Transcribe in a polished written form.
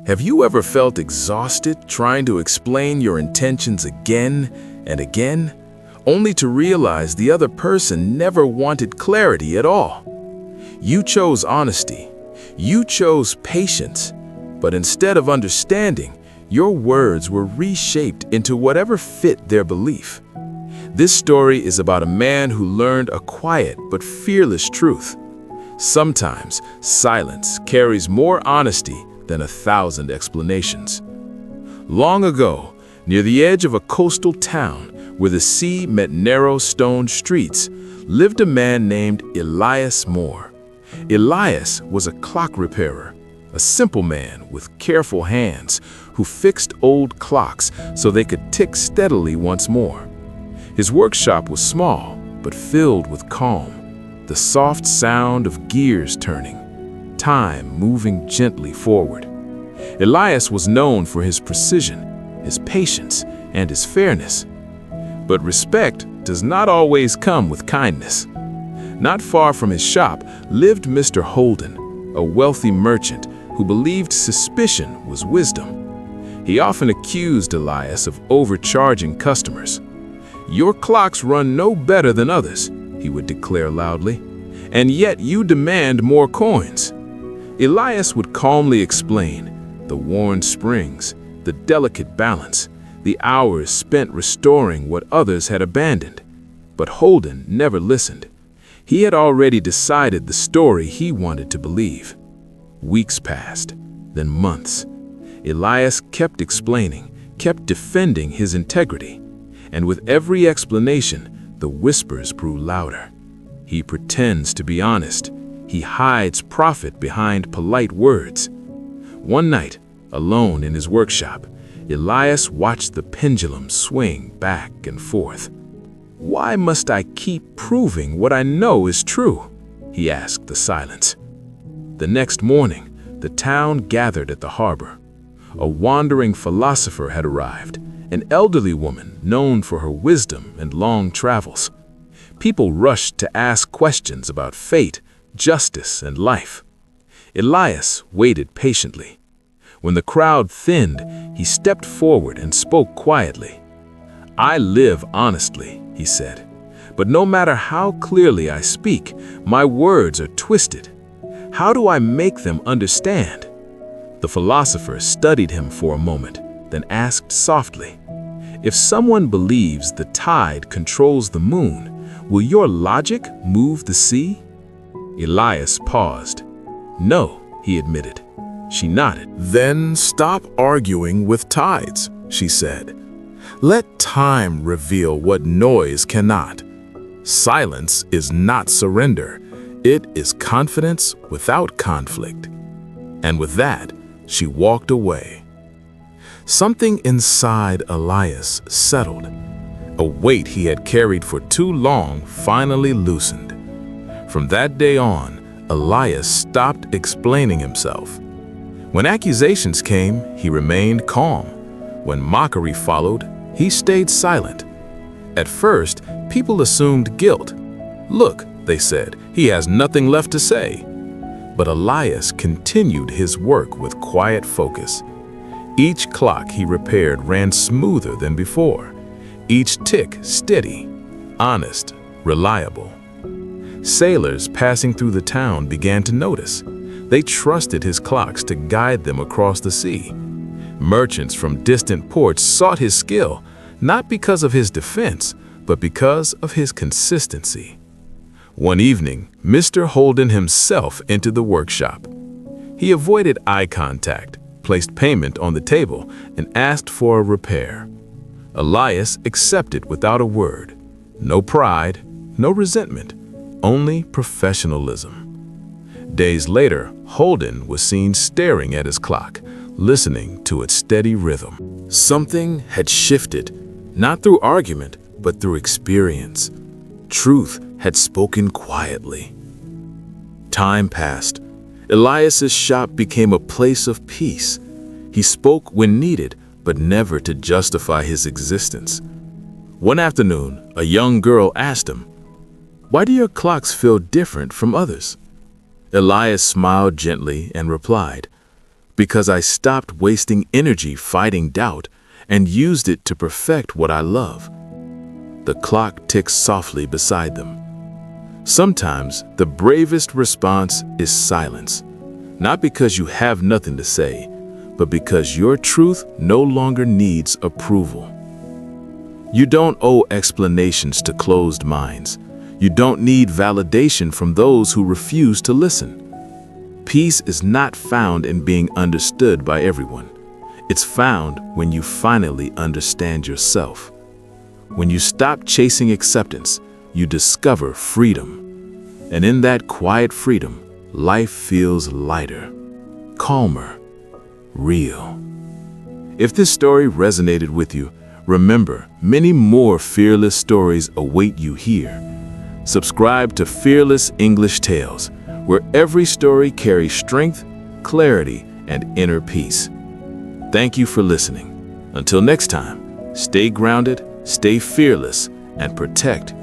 Have you ever felt exhausted trying to explain your intentions again and again, only to realize the other person never wanted clarity at all? You chose honesty, you chose patience, but instead of understanding, your words were reshaped into whatever fit their belief. This story is about a man who learned a quiet but fearless truth. Sometimes silence carries more honesty than 1,000 explanations. Long ago, near the edge of a coastal town where the sea met narrow stone streets, lived a man named Elias Moore. Elias was a clock repairer, a simple man with careful hands who fixed old clocks so they could tick steadily once more. His workshop was small, but filled with calm, the soft sound of gears turning, time moving gently forward. Elias was known for his precision, his patience, and his fairness. But respect does not always come with kindness. Not far from his shop lived Mr. Holden, a wealthy merchant who believed suspicion was wisdom. He often accused Elias of overcharging customers. "Your clocks run no better than others," he would declare loudly, "and yet you demand more coins." Elias would calmly explain the worn springs, the delicate balance, the hours spent restoring what others had abandoned. But Holden never listened. He had already decided the story he wanted to believe. Weeks passed, then months. Elias kept explaining, kept defending his integrity. And with every explanation, the whispers grew louder. He pretends to be honest. He hides profit behind polite words. One night, alone in his workshop, Elias watched the pendulum swing back and forth. "Why must I keep proving what I know is true?" he asked the silence. The next morning, the town gathered at the harbor. A wandering philosopher had arrived, an elderly woman known for her wisdom and long travels. People rushed to ask questions about fate, justice, and life. Elias waited patiently. When the crowd thinned, he stepped forward and spoke quietly. "I live honestly," he said, "but no matter how clearly I speak, my words are twisted. How do I make them understand?" The philosopher studied him for a moment, then asked softly, "If someone believes the tide controls the moon, will your logic move the sea?" Elias paused. "No," he admitted. She nodded. "Then stop arguing with tides," she said. "Let time reveal what noise cannot. Silence is not surrender. It is confidence without conflict." And with that, she walked away. Something inside Elias settled. A weight he had carried for too long finally loosened. From that day on, Elias stopped explaining himself. When accusations came, he remained calm. When mockery followed, he stayed silent. At first, people assumed guilt. "Look," they said, "he has nothing left to say." But Elias continued his work with quiet focus. Each clock he repaired ran smoother than before. Each tick steady, honest, reliable. Sailors passing through the town began to notice. They trusted his clocks to guide them across the sea. Merchants from distant ports sought his skill, not because of his defense, but because of his consistency. One evening, Mr. Holden himself entered the workshop. He avoided eye contact, placed payment on the table, and asked for a repair. Elias accepted without a word. No pride, no resentment, only professionalism. Days later, Holden was seen staring at his clock, listening to its steady rhythm. Something had shifted, not through argument, but through experience. Truth had spoken quietly. Time passed. Elias's shop became a place of peace. He spoke when needed, but never to justify his existence. One afternoon, a young girl asked him, "Why do your clocks feel different from others?" Elias smiled gently and replied, Because I stopped wasting energy fighting doubt and used it to perfect what I love. The clock ticks softly beside them. Sometimes the bravest response is silence, not because you have nothing to say, but because your truth no longer needs approval. You don't owe explanations to closed minds. You don't need validation from those who refuse to listen. Peace is not found in being understood by everyone. It's found when you finally understand yourself. When you stop chasing acceptance, you discover freedom. And in that quiet freedom, life feels lighter, calmer, real. If this story resonated with you, remember, many more fearless stories await you here. Subscribe to Fearless English Tales, where every story carries strength, clarity, and inner peace. Thank you for listening. Until next time, stay grounded, stay fearless, and protect